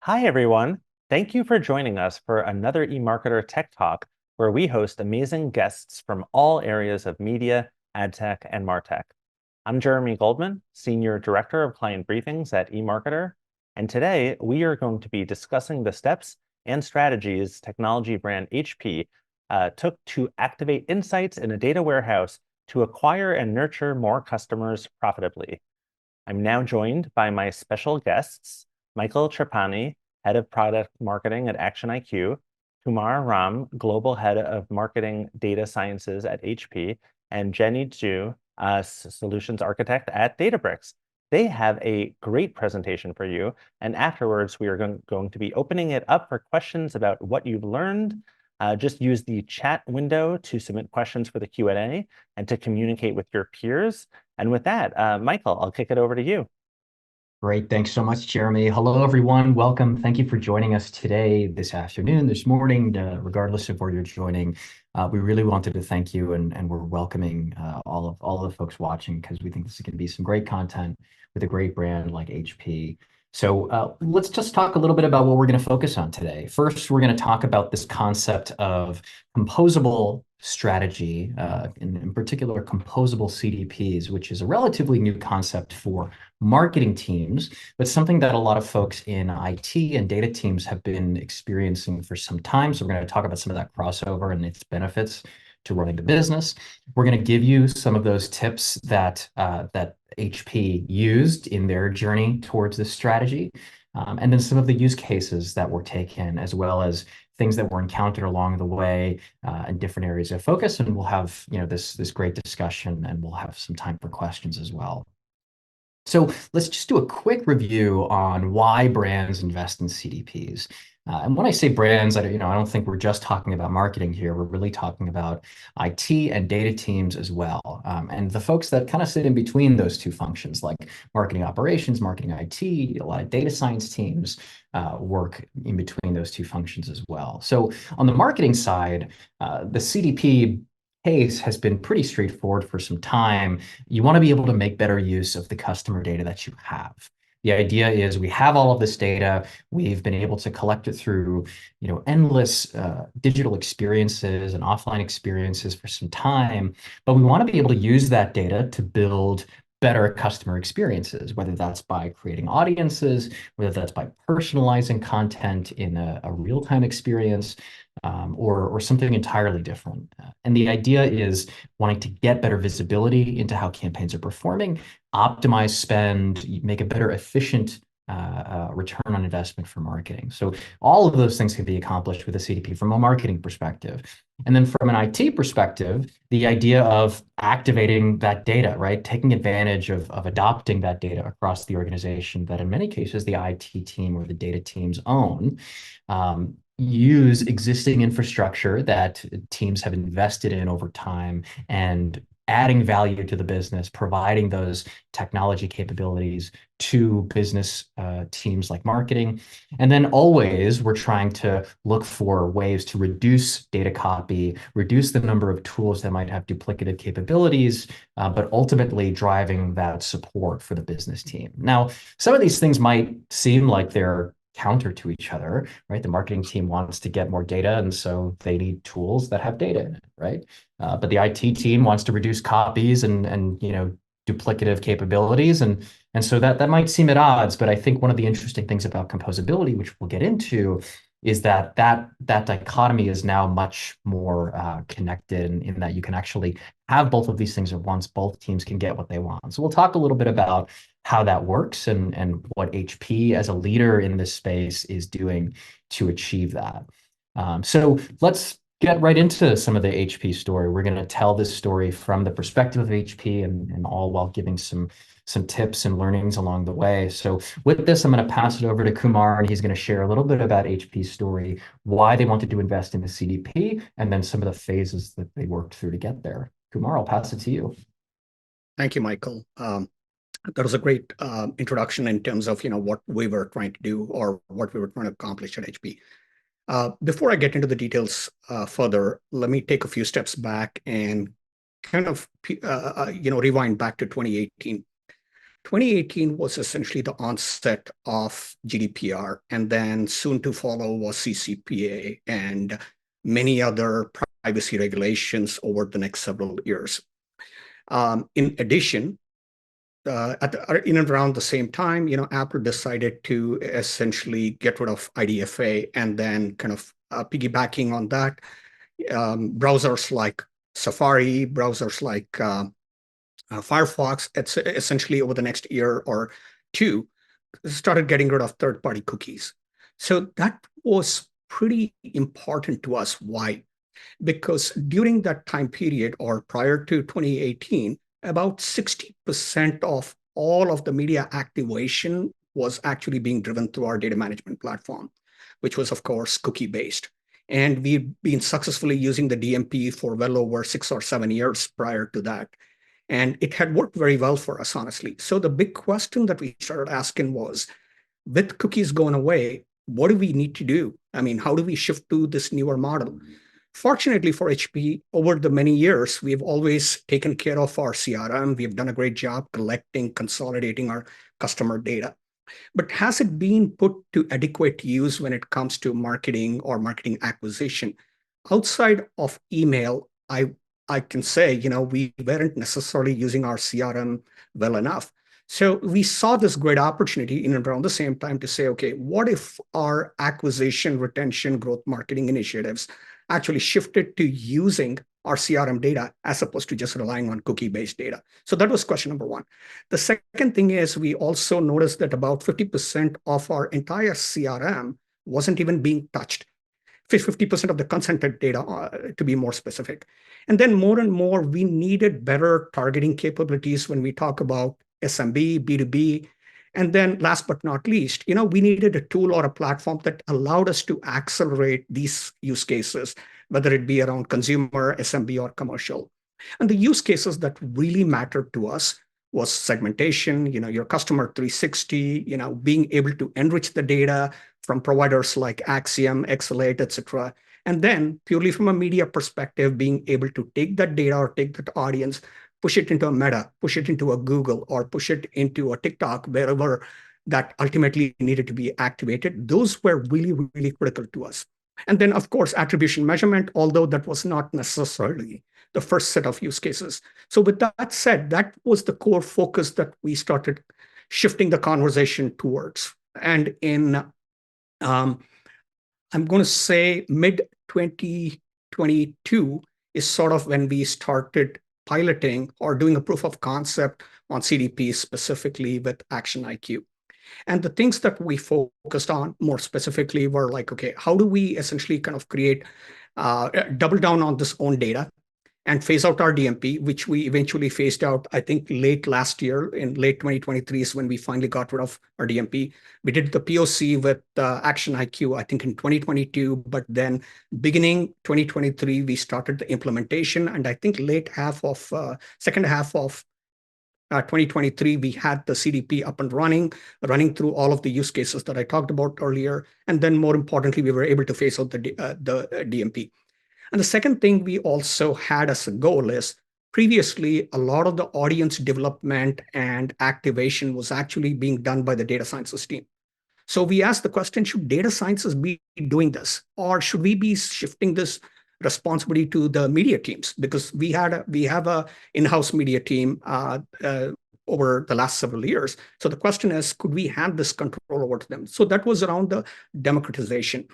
Hi, everyone. Thank you for joining us for another eMarketer Tech Talk, where we host amazing guests from all areas of media, ad tech, and MarTech. I'm Jeremy Goldman, Senior Director of Client Briefings at eMarketer, and today we are going to be discussing the steps and strategies technology brand HP took to activate insights in a data warehouse to acquire and nurture more customers profitably. I'm now joined by my special guests, Michael Trapani, Head of Product Marketing at ActionIQ, Kumar Ram, Global Head of Marketing Data Sciences at HP, and Jenny Zhu, Solutions Architect at Databricks. They have a great presentation for you, and afterwards we are going to be opening it up for questions about what you've learned. Just use the chat window to submit questions for the Q&A and to communicate with your peers. And with that, Michael, I'll kick it over to you. Great. Thanks so much, Jeremy. Hello, everyone. Welcome. Thank you for joining us today, this afternoon, this morning, regardless of where you're joining. We really wanted to thank you, and we're welcoming all of the folks watching because we think this is going to be some great content with a great brand like HP. So let's just talk a little bit about what we're going to focus on today. First, we're going to talk about this concept of composable strategy, in particular, composable CDPs, which is a relatively new concept for marketing teams, but something that a lot of folks in IT and data teams have been experiencing for some time. So we're going to talk about some of that crossover and its benefits to running the business. We're going to give you some of those tips that HP used in their journey towards this strategy, and then some of the use cases that were taken, as well as things that were encountered along the way in different areas of focus. And we'll have this great discussion, and we'll have some time for questions as well. So let's just do a quick review on why brands invest in CDPs. And when I say brands, I don't think we're just talking about marketing here. We're really talking about IT and data teams as well. And the folks that kind of sit in between those two functions, like marketing operations, marketing IT, a lot of data science teams work in between those two functions as well. So on the marketing side, the CDP case has been pretty straightforward for some time. You want to be able to make better use of the customer data that you have. The idea is we have all of this data. We've been able to collect it through, endless digital experiences and offline experiences for some time, but we want to be able to use that data to build better customer experiences, whether that's by creating audiences, whether that's by personalizing content in a real-time experience, or something entirely different. And the idea is wanting to get better visibility into how campaigns are performing, optimize spend, make a better efficient return on investment for marketing. So all of those things can be accomplished with a CDP from a marketing perspective. And then from an IT perspective, the idea of activating that data, right? Taking advantage of adopting that data across the organization that in many cases the IT team or the data teams own. Use existing infrastructure that teams have invested in over time and adding value to the business, providing those technology capabilities to business teams like marketing. And then always we're trying to look for ways to reduce data copy, reduce the number of tools that might have duplicative capabilities, but ultimately driving that support for the business team. Now, some of these things might seem like they're counter to each other, right? The marketing team wants to get more data, and so they need tools that have data in it, right? But the IT team wants to reduce copies and duplicative capabilities, and so that might seem at odds. But I think one of the interesting things about composability, which we'll get into, is that dichotomy is now much more connected in that you can actually have both of these things at once. Both teams can get what they want. So we'll talk a little bit about how that works and what HP as a leader in this space is doing to achieve that. So let's get right into some of the HP story. We're going to tell this story from the perspective of HP and all while giving some tips and learnings along the way. So with this, I'm going to pass it over to Kumar, and he's going to share a little bit about HP's story, why they wanted to invest in the CDP, and then some of the phases that they worked through to get there. Kumar, I'll pass it to you. Thank you, Michael. That was a great introduction in terms of what we were trying to do or what we were trying to accomplish at HP. Before I get into the details further, let me take a few steps back and kind of rewind back to 2018. 2018 was essentially the onset of GDPR, and then soon to follow was CCPA and many other privacy regulations over the next several years. In addition, in and around the same time, Apple decided to essentially get rid of IDFA, and then kind of piggybacking on that, browsers like Safari, browsers like Firefox, essentially over the next year or two, started getting rid of third-party cookies. So that was pretty important to us. Why? Because during that time period, or prior to 2018, about 60% of all of the media activation was actually being driven through our data management platform, which was, of course, cookie-based. And we've been successfully using the DMP for well over 6 or 7 years prior to that. And it had worked very well for us, honestly. So the big question that we started asking was, with cookies going away, what do we need to do? I mean, how do we shift to this newer model? Fortunately for HP, over the many years, we've always taken care of our CRM. We've done a great job collecting, consolidating our customer data. But has it been put to adequate use when it comes to marketing or marketing acquisition? Outside of email, I can say, we weren't necessarily using our CRM well enough. So we saw this great opportunity in and around the same time to say, okay, what if our acquisition, retention, growth marketing initiatives actually shifted to using our CRM data as opposed to just relying on cookie-based data? So that was question number one. The second thing is we also noticed that about 50% of our entire CRM wasn't even being touched. 50% of the consented data, to be more specific. And then more and more, we needed better targeting capabilities when we talk about SMB, B2B. And then last but not least, we needed a tool or a platform that allowed us to accelerate these use cases, whether it be around consumer, SMB, or commercial. And the use cases that really mattered to us was segmentation, your customer 360, being able to enrich the data from providers like Axiom, X8, et cetera. And then purely from a media perspective, being able to take that data or take that audience, push it into a Meta, push it into a Google, or push it into a TikTok, wherever that ultimately needed to be activated. Those were really, really critical to us. And then, of course, attribution measurement, although that was not necessarily the first set of use cases. So with that said, that was the core focus that we started shifting the conversation towards. And in I'm going to say mid 2022 is sort of when we started piloting or doing a proof of concept on CDP, specifically with ActionIQ. And the things that we focused on more specifically were like, okay, how do we essentially kind of create, double down on this own data and phase out our DMP, which we eventually phased out, I think, late last year. In late 2023 is when we finally got rid of our DMP. We did the POC with ActionIQ, I think, in 2022, but then beginning 2023, we started the implementation. And I think second half of 2023, we had the CDP up and running through all of the use cases that I talked about earlier. And then more importantly, we were able to phase out the DMP. And the second thing we also had as a goal is previously, a lot of the audience development and activation was actually being done by the data sciences team. So we asked the question, should data sciences be doing this? Or should we be shifting this responsibility to the media teams? Because we have a in-house media team over the last several years. So the question is, could we hand this control over to them? So that was around the democratization.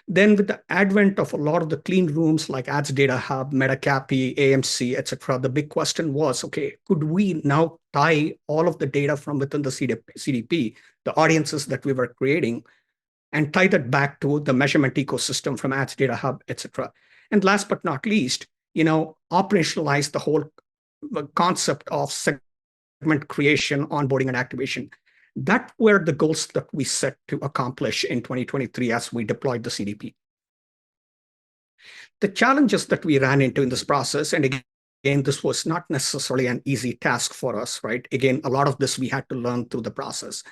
Then with the advent of a lot of the clean rooms like Ads Data Hub, Metacopy, AMC, et cetera, the big question was, okay, could we now tie all of the data from within the CDP, the audiences that we were creating, and tie that back to the measurement ecosystem from Ads Data Hub, et cetera. And last but not least, operationalize the whole concept of segment creation, onboarding, and activation. That were the goals that we set to accomplish in 2023 as we deployed the CDP. The challenges that we ran into in this process, and again, this was not necessarily an easy task for us, right? Again, a lot of this we had to learn through the process.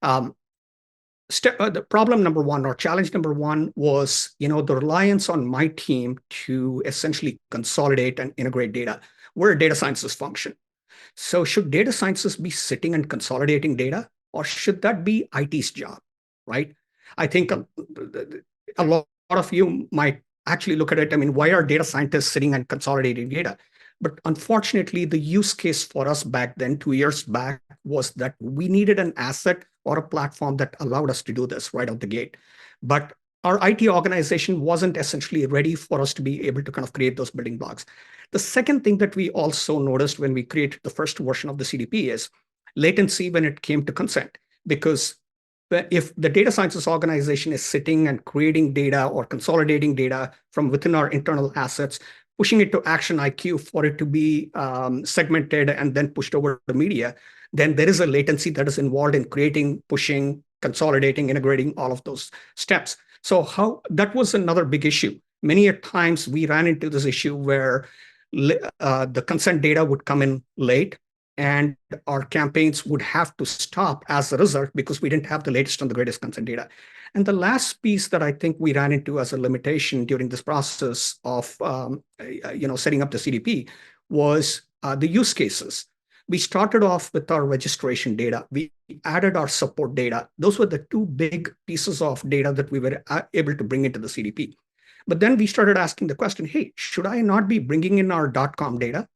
The problem number one, or challenge number one, was the reliance on my team to essentially consolidate and integrate data. We're a data sciences function. So should data scientists be sitting and consolidating data, or should that be IT's job, right? I think a lot of you might actually look at it. I mean, why are data scientists sitting and consolidating data? But unfortunately, the use case for us back then, 2 years back, was that we needed an asset or a platform that allowed us to do this right out the gate. But our IT organization wasn't essentially ready for us to be able to kind of create those building blocks. The second thing that we also noticed when we created the first version of the CDP is latency when it came to consent. Because if the data sciences organization is sitting and creating data or consolidating data from within our internal assets, pushing it to ActionIQ for it to be segmented and then pushed over to media, then there is a latency that is involved in creating, pushing, consolidating, integrating all of those steps. So that was another big issue. Many a times we ran into this issue where the consent data would come in late, and our campaigns would have to stop as a result because we didn't have the latest and the greatest consent data. And the last piece that I think we ran into as a limitation during this process of setting up the CDP was the use cases. We started off with our registration data. We added our support data. Those were the two big pieces of data that we were able to bring into the CDP. But then we started asking the question, hey, should I not be bringing in our .com data?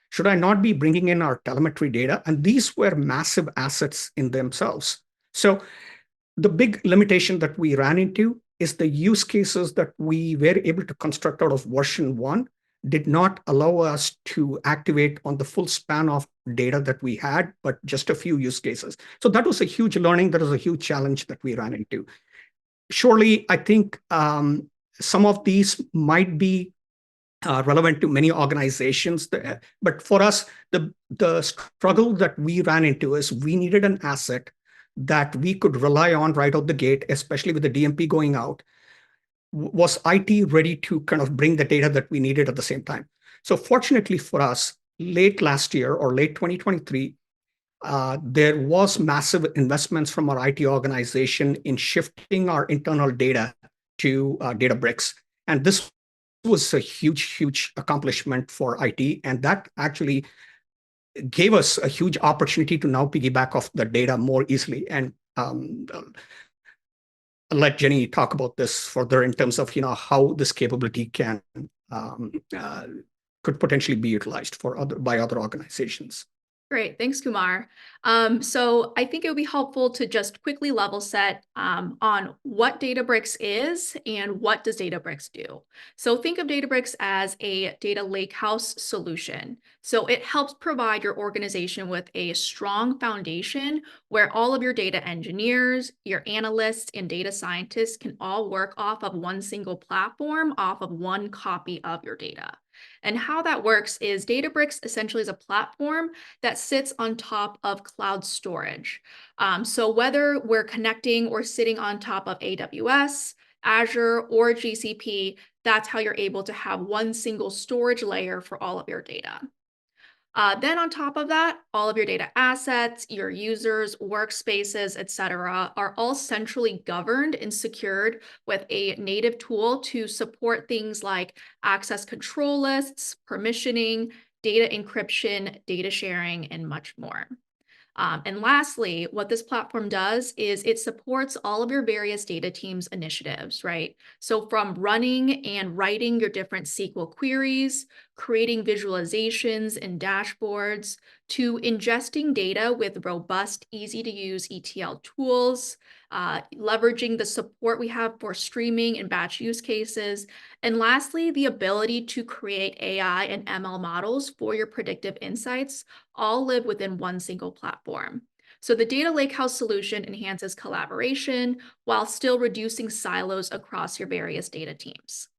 Should I not be bringing in our telemetry data? And these were massive assets in themselves. So the big limitation that we ran into is the use cases that we were able to construct out of version 1 did not allow us to activate on the full span of data that we had, but just a few use cases. So that was a huge learning. That was a huge challenge that we ran into. Surely, I think some of these might be relevant to many organizations. But for us, the struggle that we ran into is we needed an asset that we could rely on right out the gate, especially with the DMP going out. Was IT ready to kind of bring the data that we needed at the same time? So fortunately for us, late last year or late 2023, there was massive investments from our IT organization in shifting our internal data to Databricks. And this was a huge, huge accomplishment for IT. And that actually gave us a huge opportunity to now piggyback off the data more easily. And I'll let Jenny talk about this further in terms of how this capability could potentially be utilized by other organizations. Great, thanks, Kumar. So I think it would be helpful to just quickly level set on what Databricks is and what does Databricks do. So think of Databricks as a data lakehouse solution. So it helps provide your organization with a strong foundation where all of your data engineers, your analysts, and data scientists can all work off of one single platform, off of one copy of your data. And how that works is Databricks essentially is a platform that sits on top of cloud storage. So whether we're connecting or sitting on top of AWS, Azure, or GCP, that's how you're able to have one single storage layer for all of your data. Then on top of that, all of your data assets, your users, workspaces, etc., are all centrally governed and secured with a native tool to support things like access control lists, permissioning, data encryption, data sharing, and much more. And lastly, what this platform does is it supports all of your various data teams initiatives, right? So from running and writing your different SQL queries, creating visualizations and dashboards, to ingesting data with robust, easy-to-use ETL tools, leveraging the support we have for streaming and batch use cases, and lastly, the ability to create AI and ML models for your predictive insights all live within one single platform. So the data lakehouse solution enhances collaboration while still reducing silos across your various data teams.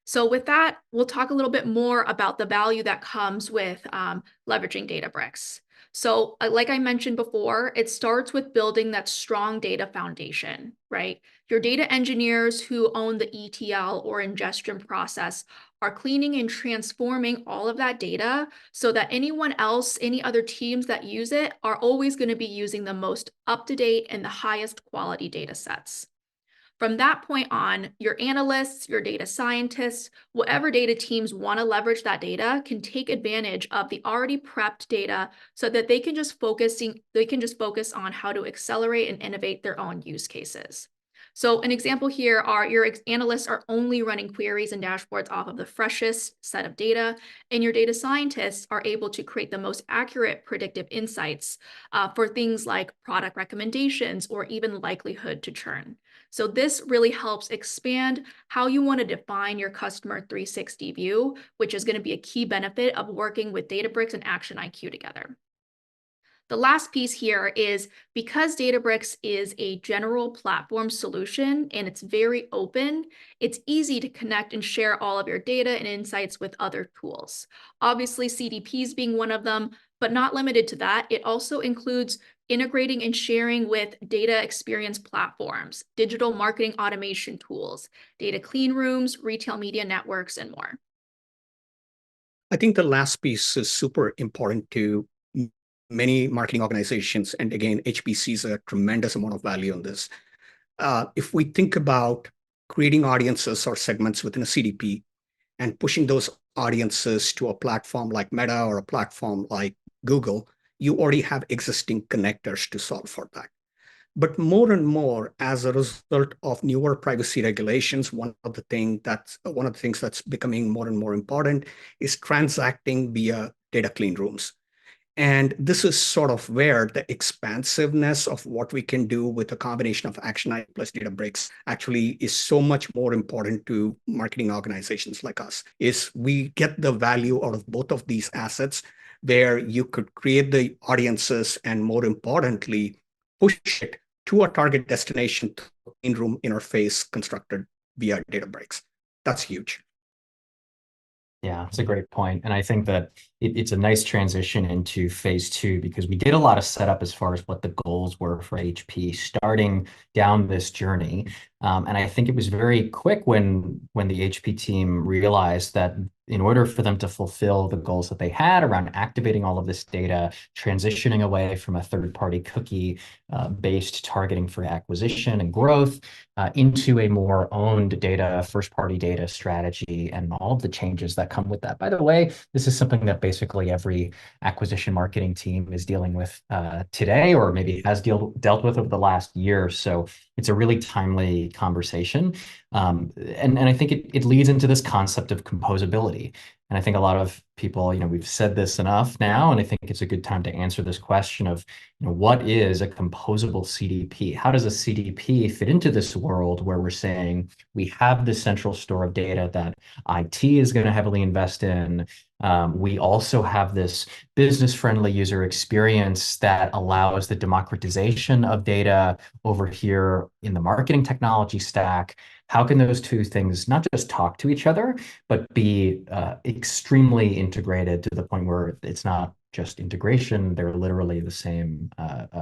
So with that, we'll talk a little bit more about the value that comes with leveraging Databricks. So like I mentioned before, it starts with building that strong data foundation, right? Your data engineers who own the ETL or ingestion process are cleaning and transforming all of that data so that anyone else, any other teams that use it are always going to be using the most up-to-date and the highest quality data sets. From that point on, your analysts, your data scientists, whatever data teams want to leverage that data can take advantage of the already prepped data so that they can just focus on how to accelerate and innovate their own use cases. So an example here are your analysts are only running queries and dashboards off of the freshest set of data, and your data scientists are able to create the most accurate predictive insights for things like product recommendations or even likelihood to churn. So this really helps expand how you want to define your customer 360 view, which is going to be a key benefit of working with Databricks and ActionIQ together. The last piece here is because Databricks is a general platform solution and it's very open, it's easy to connect and share all of your data and insights with other tools. Obviously, CDPs being one of them, but not limited to that. It also includes integrating and sharing with data experience platforms, digital marketing automation tools, data clean rooms, retail media networks, and more. I think the last piece is super important to many marketing organizations. And again, HP sees a tremendous amount of value in this. If we think about creating audiences or segments within a CDP and pushing those audiences to a platform like Meta or a platform like Google, you already have existing connectors to solve for that. But more and more, as a result of newer privacy regulations, one of the things that's becoming more and more important is transacting via data clean rooms. And this is sort of where the expansiveness of what we can do with a combination of ActionIQ plus Databricks actually is so much more important to marketing organizations like us, is we get the value out of both of these assets where you could create the audiences and more importantly, push it to a target destination in-room interface constructed via Databricks. That's huge. Yeah, it's a great point. And I think that it's a nice transition into phase two because we did a lot of setup as far as what the goals were for HP starting down this journey. And I think it was very quick when the HP team realized that in order for them to fulfill the goals that they had around activating all of this data, transitioning away from a third-party cookie based targeting for acquisition and growth into a more owned data, first-party data strategy, and all of the changes that come with that. By the way, this is something that basically every acquisition marketing team is dealing with today, or maybe has dealt with over the last year. So it's a really timely conversation. And I think it leads into this concept of composability. And I think a lot of people, we've said this enough now, and I think it's a good time to answer this question of, what is a composable CDP? How does a CDP fit into this world where we're saying we have this central store of data that IT is going to heavily invest in? We also have this business-friendly user experience that allows the democratization of data over here in the marketing technology stack. How can those two things not just talk to each other, but be extremely integrated to the point where it's not just integration, they're literally the same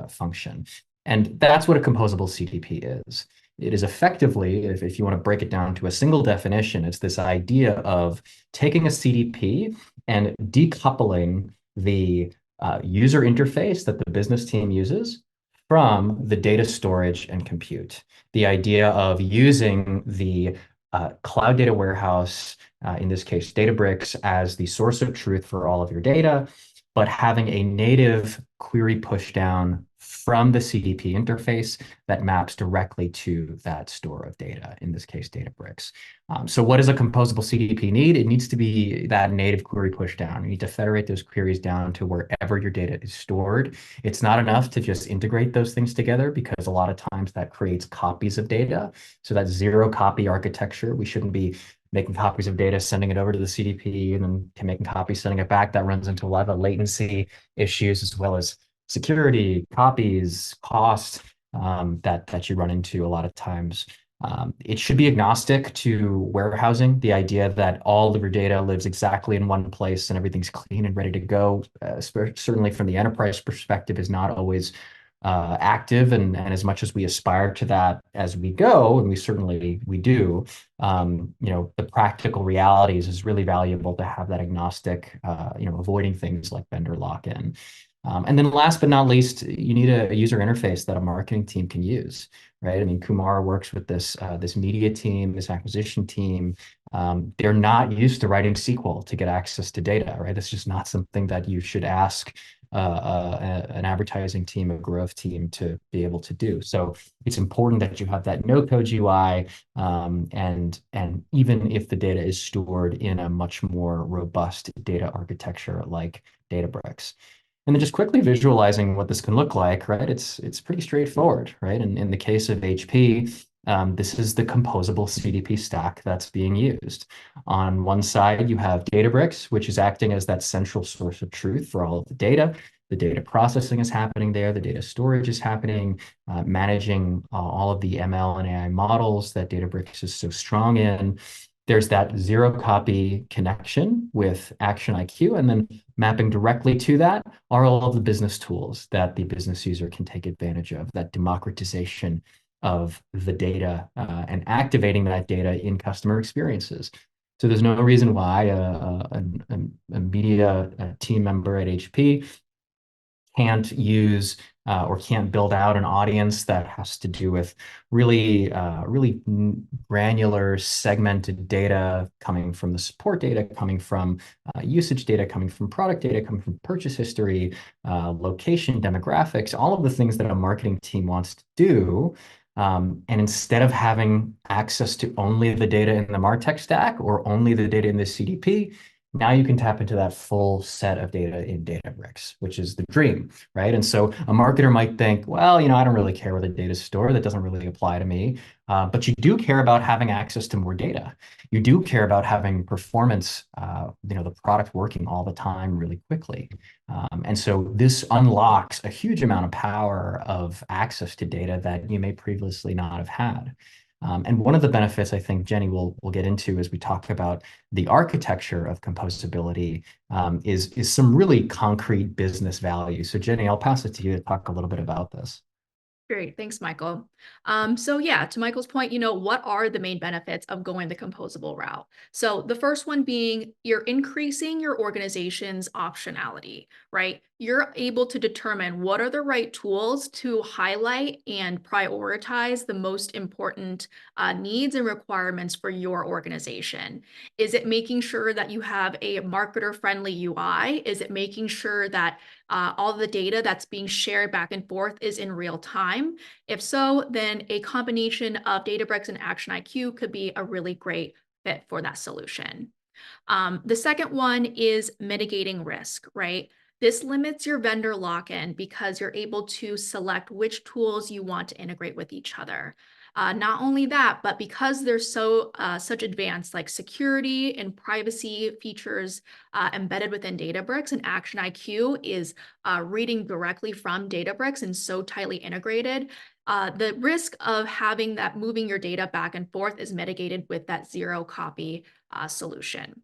function. And that's what a composable CDP is. It is effectively, if you want to break it down to a single definition, it's this idea of taking a CDP and decoupling the user interface that the business team uses from the data storage and compute. The idea of using the cloud data warehouse, in this case, Databricks, as the source of truth for all of your data, but having a native query pushdown from the CDP interface that maps directly to that store of data, in this case, Databricks. So what does a composable CDP need? It needs to be that native query pushdown. You need to federate those queries down to wherever your data is stored. It's not enough to just integrate those things together because a lot of times that creates copies of data. So that zero copy architecture, we shouldn't be making copies of data, sending it over to the CDP, and then making copies, sending it back. That runs into a lot of latency issues as well as security, copies, cost that you run into a lot of times. It should be agnostic to warehousing. The idea that all of your data lives exactly in one place and everything's clean and ready to go, certainly from the enterprise perspective, is not always active. And as much as we aspire to that as we go, and we do, the practical realities is really valuable to have that agnostic, avoiding things like vendor lock-in. And then last but not least, you need a user interface that a marketing team can use, right? I mean, Kumar works with this media team, this acquisition team. They're not used to writing SQL to get access to data, right? That's just not something that you should ask an advertising team, a growth team to be able to do. So it's important that you have that no-code UI, and even if the data is stored in a much more robust data architecture like Databricks. And then just quickly visualizing what this can look like, right? It's pretty straightforward, right? And in the case of HP, this is the composable CDP stack that's being used. On one side, you have Databricks, which is acting as that central source of truth for all of the data. The data processing is happening there. The data storage is happening, managing all of the ML and AI models that Databricks is so strong in. There's that zero copy connection with ActionIQ, and then mapping directly to that are all of the business tools that the business user can take advantage of, that democratization of the data and activating that data in customer experiences. So there's no reason why a media team member at HP can't use or can't build out an audience that has to do with really granular segmented data coming from the support data, coming from usage data, coming from product data, coming from purchase history, location, demographics, all of the things that a marketing team wants to do. And instead of having access to only the data in the MarTech stack or only the data in the CDP, now you can tap into that full set of data in Databricks, which is the dream, right? And so a marketer might think, well, I don't really care where the data is stored. That doesn't really apply to me. But you do care about having access to more data. You do care about having performance, the product working all the time really quickly. And so this unlocks a huge amount of power of access to data that you may previously not have had. And one of the benefits I think Jenny will get into as we talk about the architecture of composability is some really concrete business value. So Jenny, I'll pass it to you to talk a little bit about this. Great. Thanks, Michael. So yeah, to Michael's point, what are the main benefits of going the composable route? So the first one being you're increasing your organization's optionality, right? You're able to determine what are the right tools to highlight and prioritize the most important needs and requirements for your organization. Is it making sure that you have a marketer-friendly UI? Is it making sure that all the data that's being shared back and forth is in real time? If so, then a combination of Databricks and ActionIQ could be a really great fit for that solution. The second one is mitigating risk, right? This limits your vendor lock-in because you're able to select which tools you want to integrate with each other. Not only that, but because there's such advanced like security and privacy features embedded within Databricks, and ActionIQ is reading directly from Databricks and so tightly integrated, the risk of having that moving your data back and forth is mitigated with that zero copy solution.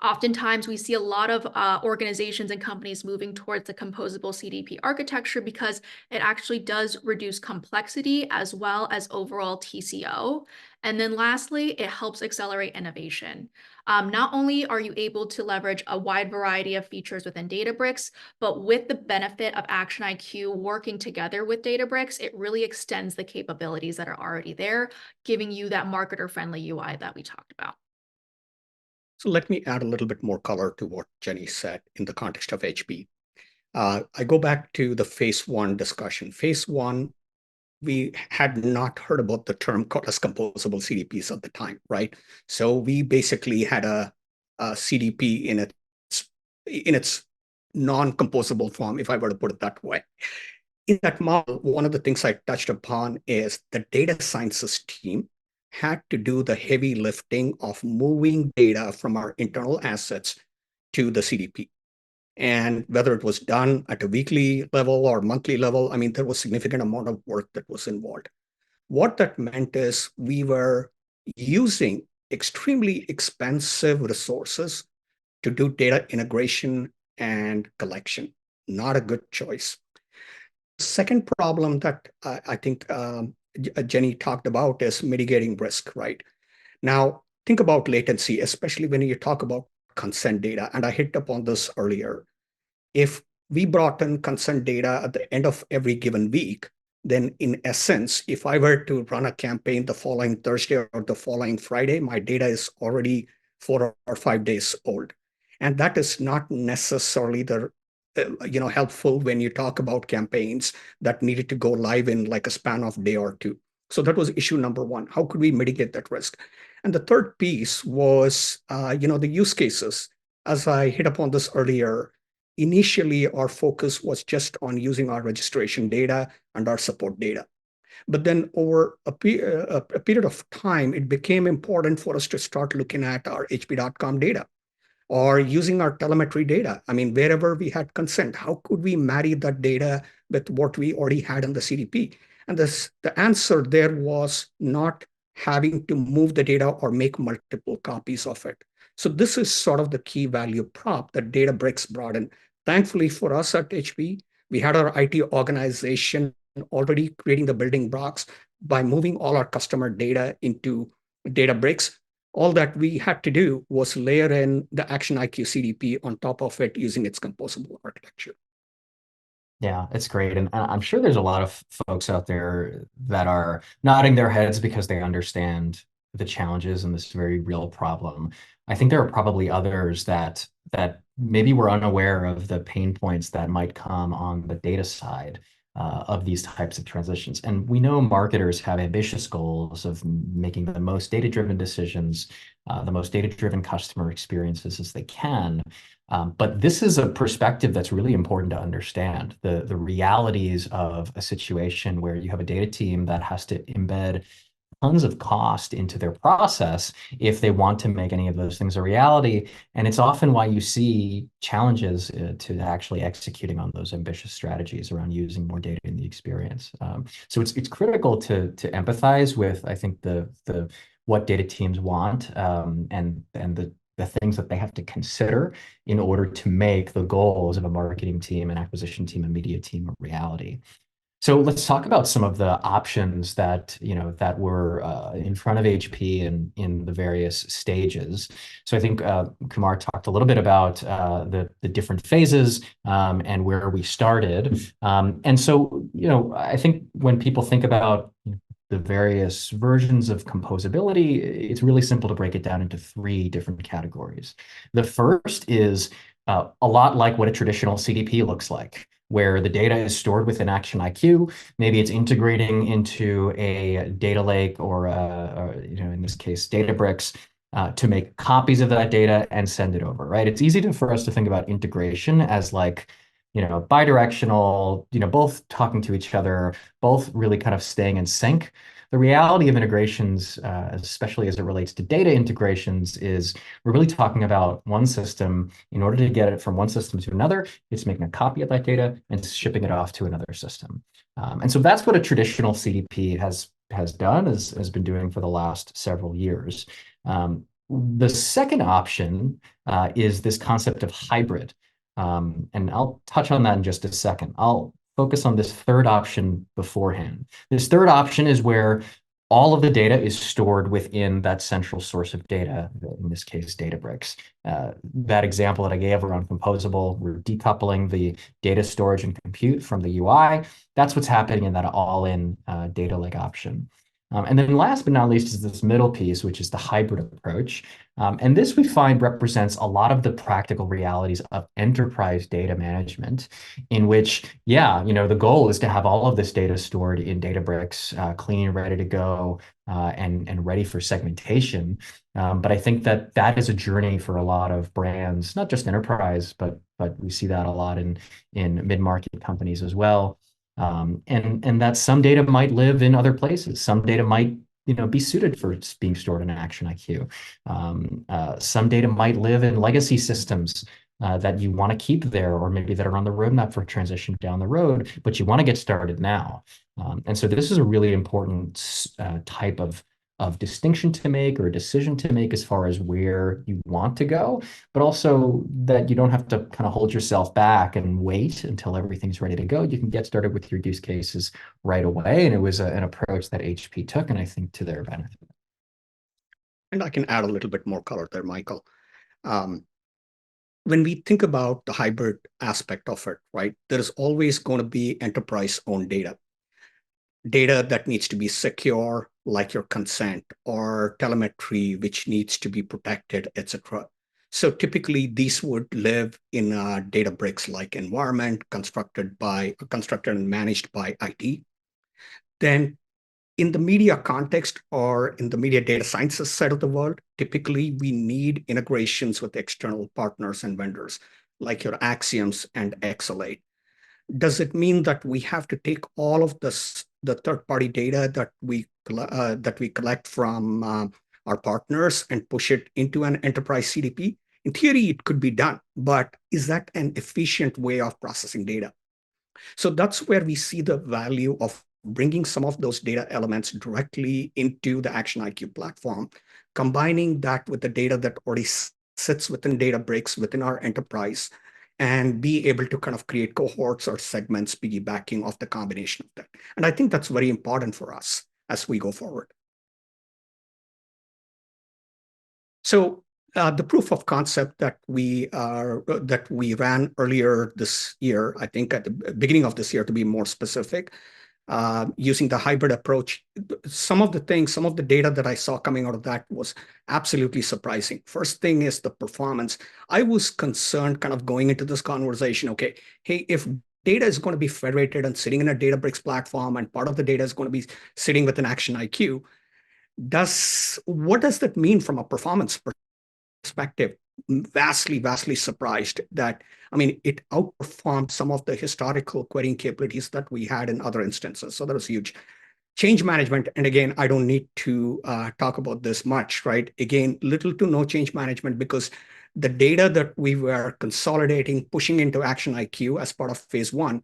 Oftentimes, we see a lot of organizations and companies moving towards the composable CDP architecture because it actually does reduce complexity as well as overall TCO. And then lastly, it helps accelerate innovation. Not only are you able to leverage a wide variety of features within Databricks, but with the benefit of ActionIQ working together with Databricks, it really extends the capabilities that are already there, giving you that marketer-friendly UI that we talked about. So let me add a little bit more color to what Jenny said in the context of HP. I go back to the phase one discussion. Phase one, we had not heard about the term called as composable CDPs at the time, right? So we basically had a CDP in its non-composable form, if I were to put it that way. In that model, one of the things I touched upon is the data sciences team had to do the heavy lifting of moving data from our internal assets to the CDP. And whether it was done at a weekly level or monthly level, I mean, there was a significant amount of work that was involved. What that meant is we were using extremely expensive resources to do data integration and collection. Not a good choice. Second problem that I think Jenny talked about is mitigating risk, right? Now, think about latency, especially when you talk about consent data. And I hit upon this earlier. If we brought in consent data at the end of every given week, then in essence, if I were to run a campaign the following Thursday or the following Friday, my data is already 4 or 5 days old. And that is not necessarily the helpful when you talk about campaigns that needed to go live in like a span of day or two. So that was issue number one. How could we mitigate that risk? And the third piece was, the use cases. As I hit upon this earlier, initially our focus was just on using our registration data and our support data. But then over a period of time, it became important for us to start looking at our HP.com data or using our telemetry data. I mean, wherever we had consent, how could we marry that data with what we already had in the CDP? And the answer there was not having to move the data or make multiple copies of it. So this is sort of the key value prop that Databricks brought in. Thankfully for us at HP, we had our IT organization already creating the building blocks by moving all our customer data into Databricks. All that we had to do was layer in the ActionIQ CDP on top of it using its composable architecture. Yeah, it's great. And I'm sure there's a lot of folks out there that are nodding their heads because they understand the challenges and this very real problem. I think there are probably others that maybe were unaware of the pain points that might come on the data side of these types of transitions. And we know marketers have ambitious goals of making the most data-driven decisions, the most data-driven customer experiences as they can. But this is a perspective that's really important to understand, the realities of a situation where you have a data team that has to embed tons of cost into their process if they want to make any of those things a reality. And it's often why you see challenges to actually executing on those ambitious strategies around using more data in the experience. So it's critical to empathize with, I think, the what data teams want and the things that they have to consider in order to make the goals of a marketing team, an acquisition team, a media team a reality. So let's talk about some of the options that were in front of HP and in the various stages. So I think Kumar talked a little bit about the different phases and where we started. And so I think when people think about the various versions of composability, it's really simple to break it down into three different categories. The first is a lot like what a traditional CDP looks like, where the data is stored within ActionIQ. Maybe it's integrating into a data lake or in this case, Databricks, to make copies of that data and send it over, right? It's easy for us to think about integration as like, bidirectional, both talking to each other, both really kind of staying in sync. The reality of integrations, especially as it relates to data integrations, is we're really talking about one system. In order to get it from one system to another, it's making a copy of that data and shipping it off to another system. And so that's what a traditional CDP has done, has been doing for the last several years. The second option is this concept of hybrid. And I'll touch on that in just a second. I'll focus on this third option beforehand. This third option is where all of the data is stored within that central source of data, in this case, Databricks. That example that I gave around composable, we're decoupling the data storage and compute from the UI. That's what's happening in that all-in data lake option. And then last but not least is this middle piece, which is the hybrid approach. And this we find represents a lot of the practical realities of enterprise data management, in which, the goal is to have all of this data stored in Databricks, clean, ready to go, and ready for segmentation. But I think that is a journey for a lot of brands, not just enterprise, but we see that a lot in mid-market companies as well. And that some data might live in other places. Some data might be suited for being stored in ActionIQ. Some data might live in legacy systems that you want to keep there, or maybe that are on the roadmap for transition down the road, but you want to get started now. And so this is a really important type of distinction to make or a decision to make as far as where you want to go, but also that you don't have to kind of hold yourself back and wait until everything's ready to go. You can get started with your use cases right away. And it was an approach that HP took, and I think to their benefit. And I can add a little bit more color there, Michael. when we think about the hybrid aspect of it, right, there is always going to be enterprise-owned data that needs to be secure, like your consent or telemetry, which needs to be protected, etc. So typically, these would live in a Databricks-like environment constructed and managed by IT. Then in the media context or in the media data sciences side of the world, typically we need integrations with external partners and vendors like your Axioms and XLA. Does it mean that we have to take all of this, the third-party data that we collect from our partners and push it into an enterprise CDP? In theory, it could be done, but is that an efficient way of processing data? So that's where we see the value of bringing some of those data elements directly into the ActionIQ platform, combining that with the data that already sits within Databricks within our enterprise, and be able to kind of create cohorts or segments piggybacking off the combination of that. And I think that's very important for us as we go forward. So the proof of concept that we ran earlier this year, I think at the beginning of this year to be more specific, using the hybrid approach, some of the data that I saw coming out of that was absolutely surprising. First thing is the performance. I was concerned kind of going into this conversation, okay, hey, if data is going to be federated and sitting in a Databricks platform and part of the data is going to be sitting with an ActionIQ, what does that mean from a performance perspective? Vastly surprised that, I mean, it outperformed some of the historical querying capabilities that we had in other instances. So that was huge. Change management, and again, I don't need to talk about this much, right? Again, little to no change management because the data that we were consolidating, pushing into ActionIQ as part of phase one,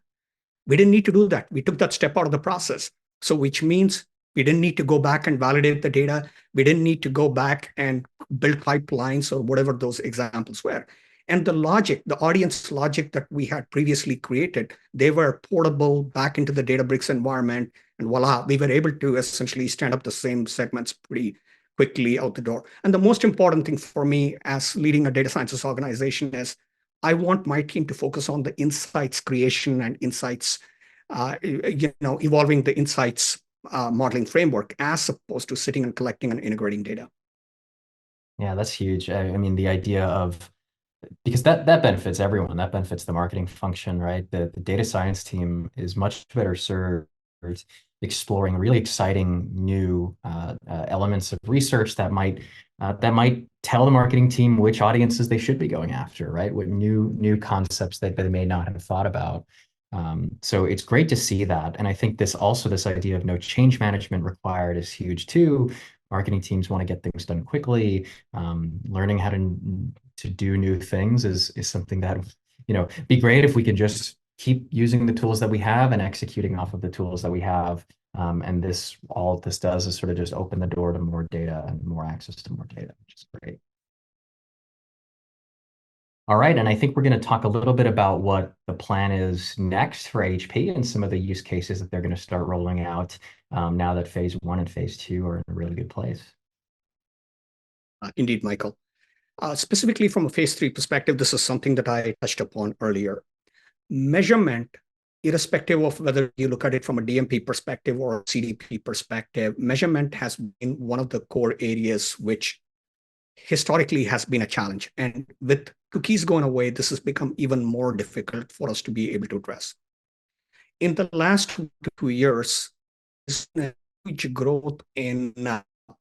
we didn't need to do that. We took that step out of the process. So which means we didn't need to go back and validate the data. We didn't need to go back and build pipelines or whatever those examples were. And the logic, the audience logic that we had previously created, they were portable back into the Databricks environment. And voila, we were able to essentially stand up the same segments pretty quickly out the door. And the most important thing for me as leading a data sciences organization is I want my team to focus on the insights creation and insights, evolving the insights modeling framework as opposed to sitting and collecting and integrating data. Yeah, that's huge. I mean, the idea of, because that benefits everyone, that benefits the marketing function, right? The data science team is much better served exploring really exciting new elements of research that might tell the marketing team which audiences they should be going after, right? What new concepts that they may not have thought about. So it's great to see that. And I think this idea of no change management required is huge too. Marketing teams want to get things done quickly. Learning how to do new things is something that, be great if we can just keep using the tools that we have and executing off of the tools that we have. And all this does is sort of just open the door to more data and more access to more data, which is great. All right, and I think we're going to talk a little bit about what the plan is next for HP and some of the use cases that they're going to start rolling out now that phase one and phase two are in a really good place. Indeed, Michael. Specifically from a phase three perspective, this is something that I touched upon earlier. Measurement, irrespective of whether you look at it from a DMP perspective or a CDP perspective, measurement has been one of the core areas which historically has been a challenge. And with cookies going away, this has become even more difficult for us to be able to address. In the last 2 years, there's been a huge growth in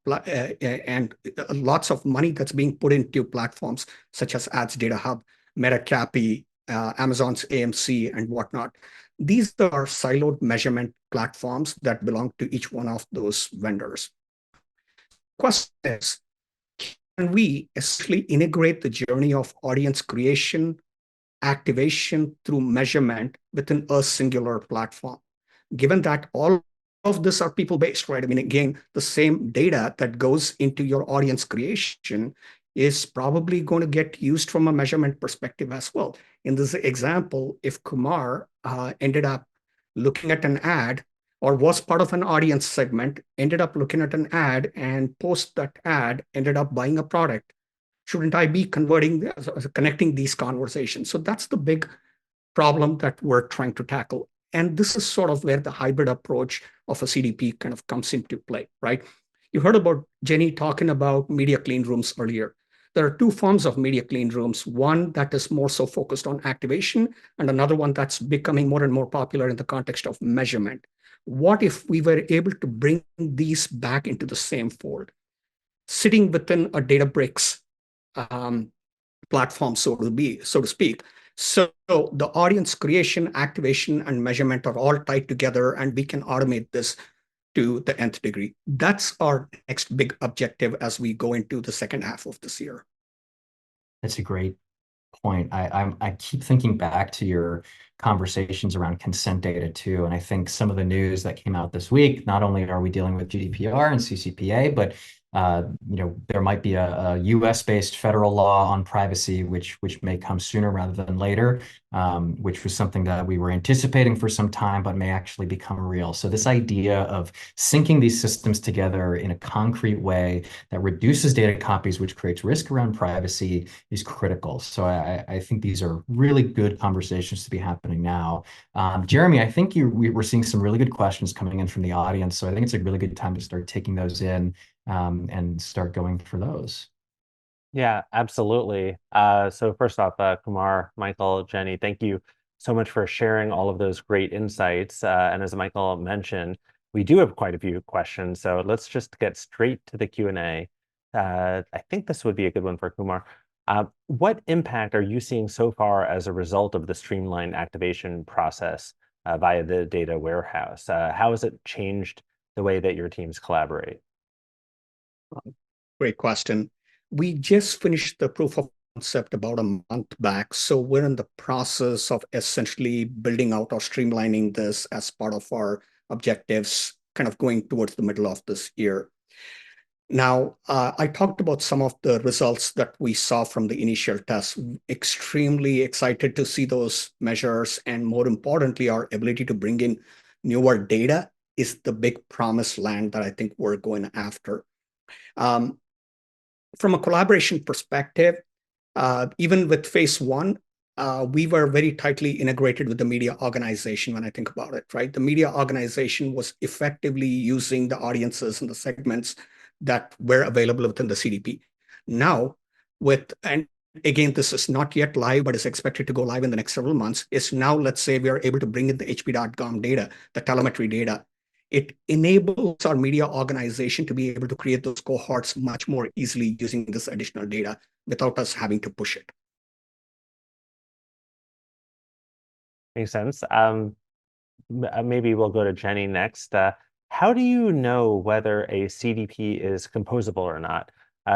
and lots of money that's being put into platforms such as Ads Data Hub, Metacapi, Amazon's AMC, and whatnot. These are siloed measurement platforms that belong to each one of those vendors. Question is, can we essentially integrate the journey of audience creation, activation through measurement within a singular platform? Given that all of this are people-based, right? I mean, again, the same data that goes into your audience creation is probably going to get used from a measurement perspective as well. In this example, if Kumar ended up looking at an ad or was part of an audience segment, ended up looking at an ad and post that ad, ended up buying a product, Shouldn't I be connecting these conversations? So that's the big problem that we're trying to tackle. And this is sort of where the hybrid approach of a CDP kind of comes into play, right? You heard about Jenny talking about media clean rooms earlier. There are two forms of media clean rooms, one that is more so focused on activation, and another one that's becoming more and more popular in the context of measurement. What if we were able to bring these back into the same fold, sitting within a Databricks platform, so to speak. So the audience creation, activation, and measurement are all tied together, and we can automate this to the nth degree. That's our next big objective as we go into the second half of this year. That's a great point. I keep thinking back to your conversations around consent data too, and I think some of the news that came out this week. Not only are we dealing with GDPR and CCPA, but there might be a U.S.-based federal law on privacy, which may come sooner rather than later, which was something that we were anticipating for some time, but may actually become real. So this idea of syncing these systems together in a concrete way that reduces data copies, which creates risk around privacy, is critical. So I think these are really good conversations to be happening now. Jeremy, I think we're seeing some really good questions coming in from the audience. So I think it's a really good time to start taking those in and start going for those. Yeah, absolutely. So first off, Kumar, Michael, Jenny, thank you so much for sharing all of those great insights. And as Michael mentioned, we do have quite a few questions, so let's just get straight to the Q&A. I think this would be a good one for Kumar. What impact are you seeing so far as a result of the streamlined activation process via the data warehouse? How has it changed the way that your teams collaborate? Great question. We just finished the proof of concept about a month back. So we're in the process of essentially building out or streamlining this as part of our objectives, kind of going towards the middle of this year. Now, I talked about some of the results that we saw from the initial tests. Extremely excited to see those measures. And more importantly, our ability to bring in newer data is the big promised land that I think we're going after. From a collaboration perspective, even with phase one, we were very tightly integrated with the media organization when I think about it, right? The media organization was effectively using the audiences and the segments that were available within the CDP. Now, and again, this is not yet live, but is expected to go live in the next several months, is now, let's say we are able to bring in the hp.com data, the telemetry data. It enables our media organization to be able to create those cohorts much more easily using this additional data without us having to push it. Makes sense. Maybe we'll go to Jenny next. How do you know whether a CDP is composable or not?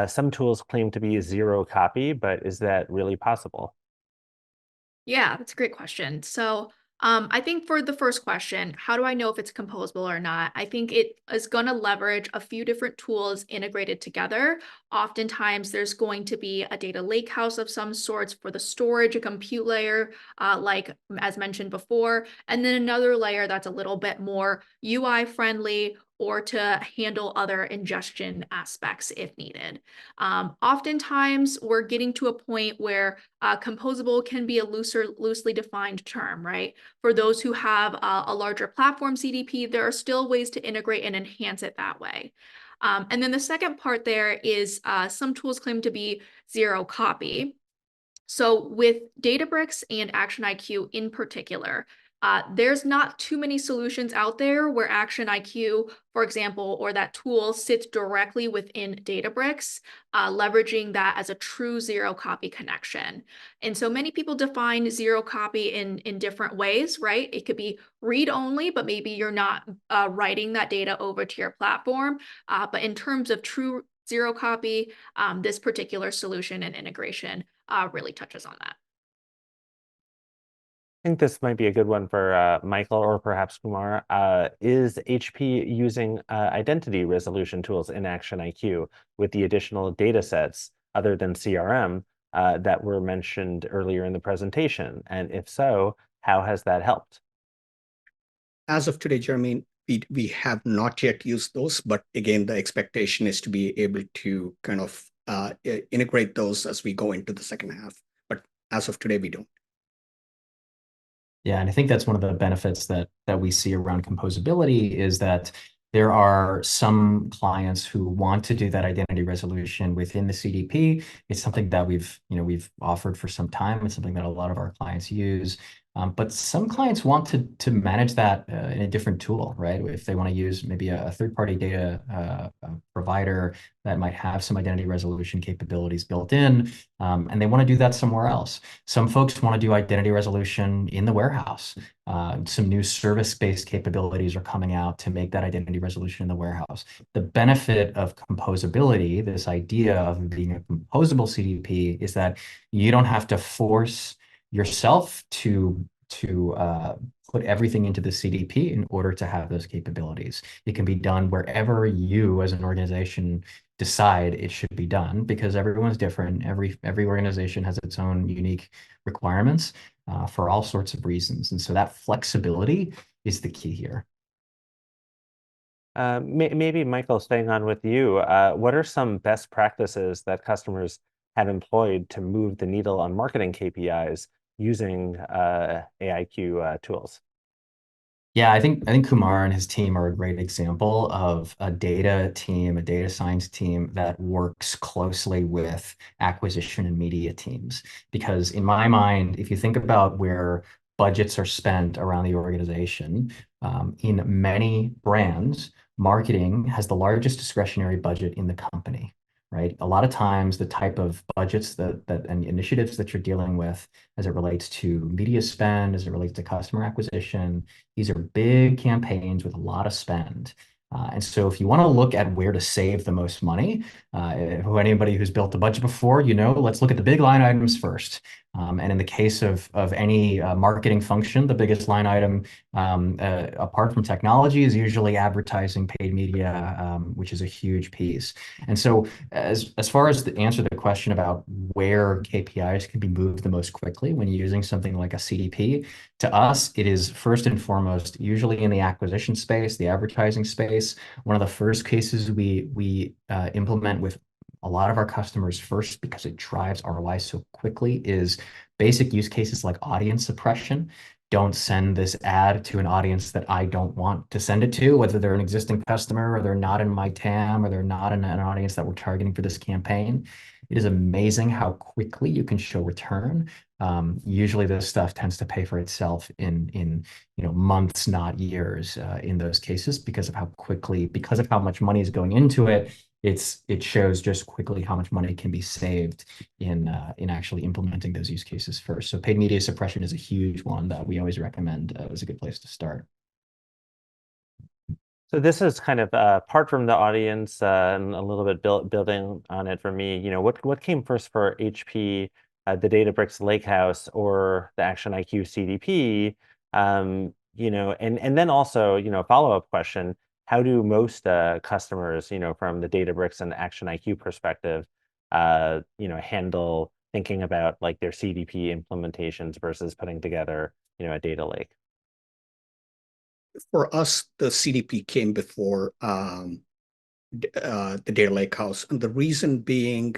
Some tools claim to be zero copy, but is that really possible? Yeah, that's a great question. So I think for the first question, how do I know if it's composable or not? I think it is going to leverage a few different tools integrated together. Oftentimes, there's going to be a data lakehouse of some sorts for the storage, a compute layer, like as mentioned before, and then another layer that's a little bit more UI friendly or to handle other ingestion aspects if needed. Oftentimes, we're getting to a point where composable can be a loosely defined term, right? For those who have a larger platform CDP, there are still ways to integrate and enhance it that way. And then the second part there is some tools claim to be zero copy. So with Databricks and ActionIQ in particular, there's not too many solutions out there where ActionIQ, for example, or that tool sits directly within Databricks, leveraging that as a true zero copy connection. And so many people define zero copy in different ways, right? It could be read only, but maybe you're not writing that data over to your platform. But in terms of true zero copy, this particular solution and integration really touches on that. I think this might be a good one for Michael or perhaps Kumar. Is HP using identity resolution tools in ActionIQ with the additional data sets other than CRM that were mentioned earlier in the presentation? And if so, how has that helped? As of today, Jeremy, we have not yet used those, but again, the expectation is to be able to kind of integrate those as we go into the second half. But as of today, we don't. Yeah, and I think that's one of the benefits that we see around composability is that there are some clients who want to do that identity resolution within the CDP. It's something that we've offered for some time. It's something that a lot of our clients use. But some clients want to manage that in a different tool, right? If they want to use maybe a third-party data provider that might have some identity resolution capabilities built in, and they want to do that somewhere else. Some folks want to do identity resolution in the warehouse. Some new service-based capabilities are coming out to make that identity resolution in the warehouse. The benefit of composability, this idea of being a composable CDP, is that you don't have to force yourself to put everything into the CDP in order to have those capabilities. It can be done wherever you as an organization decide it should be done, because everyone's different. Every organization has its own unique requirements for all sorts of reasons. And so that flexibility is the key here. Maybe Michael, staying on with you, what are some best practices that customers have employed to move the needle on marketing KPIs using AIQ tools? Yeah, I think Kumar and his team are a great example of a data team, a data science team that works closely with acquisition and media teams. Because in my mind, if you think about where budgets are spent around the organization, in many brands, marketing has the largest discretionary budget in the company, right? A lot of times, the type of budgets that and initiatives that you're dealing with as it relates to media spend, as it relates to customer acquisition, these are big campaigns with a lot of spend. And so if you want to look at where to save the most money, anybody who's built a budget before, let's look at the big line items first. And in the case of any marketing function, the biggest line item, apart from technology, is usually advertising, paid media, which is a huge piece. And so as far as to answer the question about where KPIs can be moved the most quickly when you're using something like a CDP, to us, it is first and foremost usually in the acquisition space, the advertising space. One of the first cases we implement with a lot of our customers first, because it drives ROI so quickly, is basic use cases like audience suppression. Don't send this ad to an audience that I don't want to send it to, whether they're an existing customer or they're not in my TAM or they're not in an audience that we're targeting for this campaign. It is amazing how quickly you can show return. Usually this stuff tends to pay for itself in months, not years, in those cases, because of how much money is going into it. It shows just quickly how much money can be saved in actually implementing those use cases first. So paid media suppression is a huge one that we always recommend as a good place to start. So this is kind of apart from the audience and a little bit building on it for me. What came first for HP, the Databricks Lakehouse or the ActionIQ CDP? And then also, follow-up question: how do most customers, from the Databricks and the ActionIQ perspective, handle thinking about like their CDP implementations versus putting together, a data lake? For us, the CDP came before the data lakehouse. And the reason being,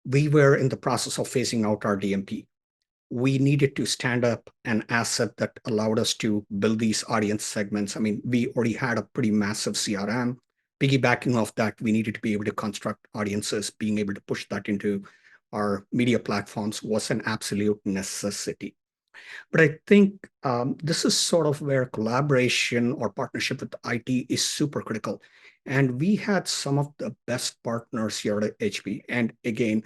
we were in the process of phasing out our DMP. We needed to stand up an asset that allowed us to build these audience segments. I mean, we already had a pretty massive CRM. Piggybacking off that, we needed to be able to construct audiences. Being able to push that into our media platforms was an absolute necessity. But I think this is sort of where collaboration or partnership with IT is super critical. And we had some of the best partners here at HP. And again,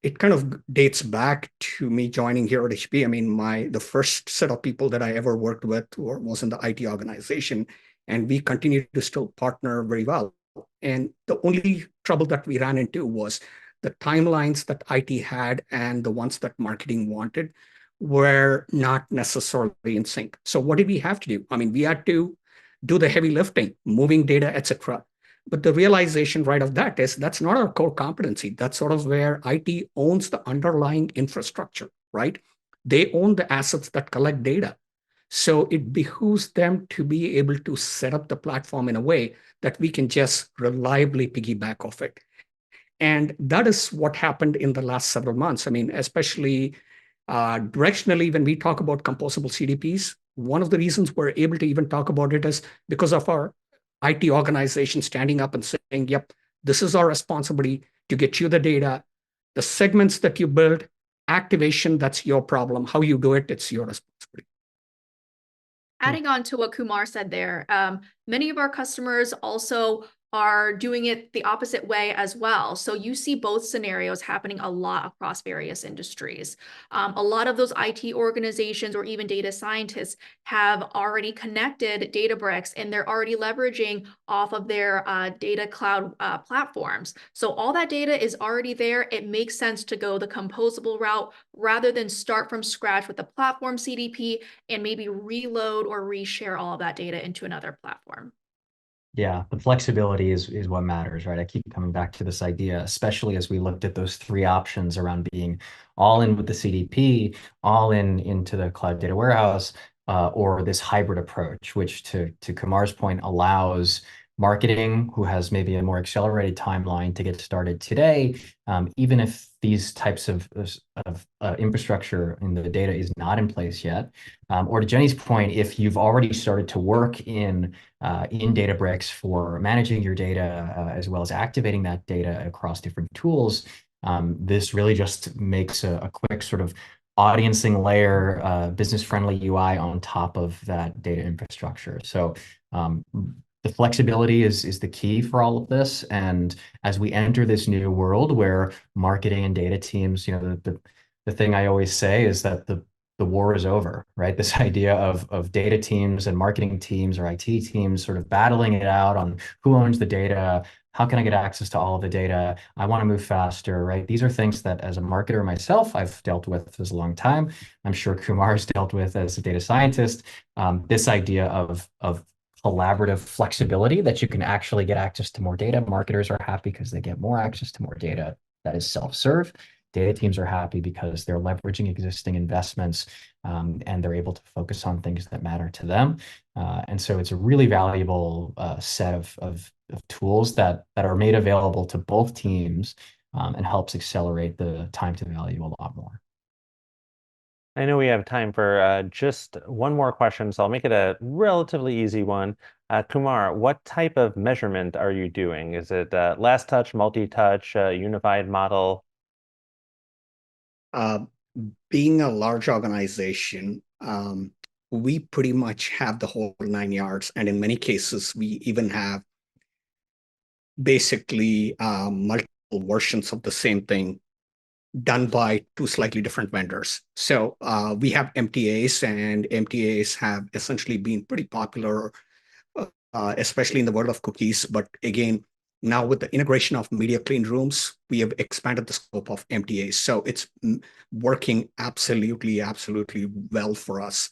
it kind of dates back to me joining here at HP. I mean, the first set of people that I ever worked with was in the IT organization, and we continue to still partner very well. And the only trouble that we ran into was the timelines that IT had and the ones that marketing wanted were not necessarily in sync. So what did we have to do? I mean, we had to do the heavy lifting, moving data, etc. But the realization right of that is that's not our core competency. That's sort of where IT owns the underlying infrastructure, right? They own the assets that collect data. So it behooves them to be able to set up the platform in a way that we can just reliably piggyback off it. And that is what happened in the last several months. I mean, especially directionally, when we talk about composable CDPs, one of the reasons we're able to even talk about it is because of our IT organization standing up and saying, yep, this is our responsibility to get you the data, the segments that you build, activation, that's your problem. How you do it, it's your responsibility. Adding on to what Kumar said there, many of our customers also are doing it the opposite way as well. So you see both scenarios happening a lot across various industries. A lot of those IT organizations or even data scientists have already connected Databricks, and they're already leveraging off of their data cloud platforms. So all that data is already there. It makes sense to go the composable route rather than start from scratch with the platform CDP and maybe reload or reshare all of that data into another platform. Yeah, the flexibility is what matters, right? I keep coming back to this idea, especially as we looked at those three options around being all in with the CDP, all in into the cloud data warehouse, or this hybrid approach, which to Kumar's point allows marketing, who has maybe a more accelerated timeline to get started today, even if these types of infrastructure in the data is not in place yet. Or to Jenny's point, if you've already started to work in Databricks for managing your data as well as activating that data across different tools, this really just makes a quick sort of audiencing layer, business-friendly UI on top of that data infrastructure. So the flexibility is the key for all of this. And as we enter this new world where marketing and data teams, the thing I always say is that the war is over, right? This idea of data teams and marketing teams or IT teams sort of battling it out on who owns the data, how can I get access to all of the data? I want to move faster, right? These are things that as a marketer myself, I've dealt with for a long time. I'm sure Kumar's dealt with as a data scientist. This idea of collaborative flexibility that you can actually get access to more data. Marketers are happy because they get more access to more data that is self-serve. Data teams are happy because they're leveraging existing investments and they're able to focus on things that matter to them. And so it's a really valuable set of tools that are made available to both teams and helps accelerate the time to value a lot more. I know we have time for just one more question, so I'll make it a relatively easy one. Kumar, what type of measurement are you doing? Is it last touch, multi-touch, unified model? Being a large organization, we pretty much have the whole 9 yards. And in many cases, we even have basically multiple versions of the same thing done by two slightly different vendors. So we have MTAs, and MTAs have essentially been pretty popular, especially in the world of cookies. But again, now with the integration of media clean rooms, we have expanded the scope of MTAs. So it's working absolutely well for us.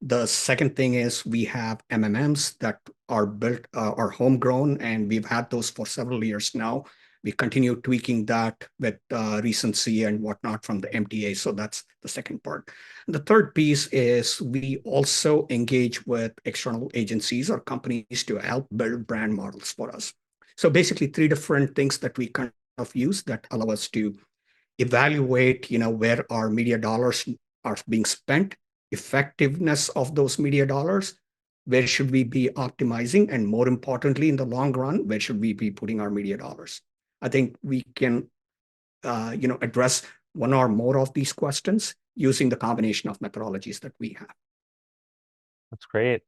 The second thing is we have MMMs that are built, are homegrown, and we've had those for several years now. We continue tweaking that with recency and whatnot from the MTA. So that's the second part. And the third piece is we also engage with external agencies or companies to help build brand models for us. So basically three different things that we kind of use that allow us to evaluate, where our media dollars are being spent, effectiveness of those media dollars, where should we be optimizing, and more importantly, in the long run, where should we be putting our media dollars? I think we can, address one or more of these questions using the combination of methodologies that we have. That's great.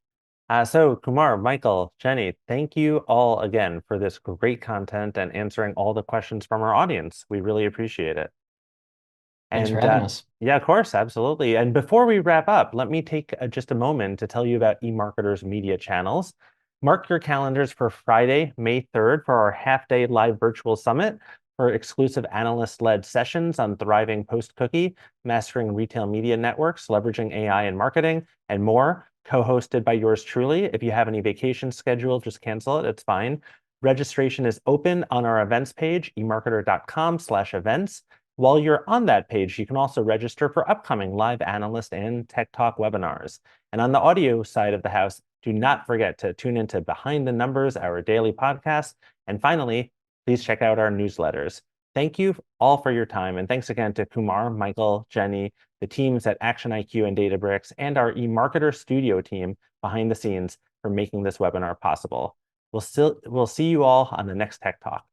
So Kumar, Michael, Jenny, thank you all again for this great content and answering all the questions from our audience. We really appreciate it. Thanks for having us. Yeah, of course, absolutely. And before we wrap up, let me take just a moment to tell you about eMarketer's media channels. Mark your calendars for Friday, May 3rd for our half-day live virtual summit for exclusive analyst-led sessions on thriving post-cookie, mastering retail media networks, leveraging AI in marketing, and more, co-hosted by yours truly. If you have any vacation scheduled, just cancel it. It's fine. Registration is open on our events page, emarketer.com/events. While you're on that page, you can also register for upcoming live analyst and tech talk webinars. And on the audio side of the house, do not forget to tune into Behind the Numbers, our daily podcast. And finally, please check out our newsletters. Thank you all for your time. And thanks again to Kumar, Michael, Jenny, the teams at ActionIQ and Databricks, and our eMarketer Studio team behind the scenes for making this webinar possible. We'll see you all on the next Tech Talk.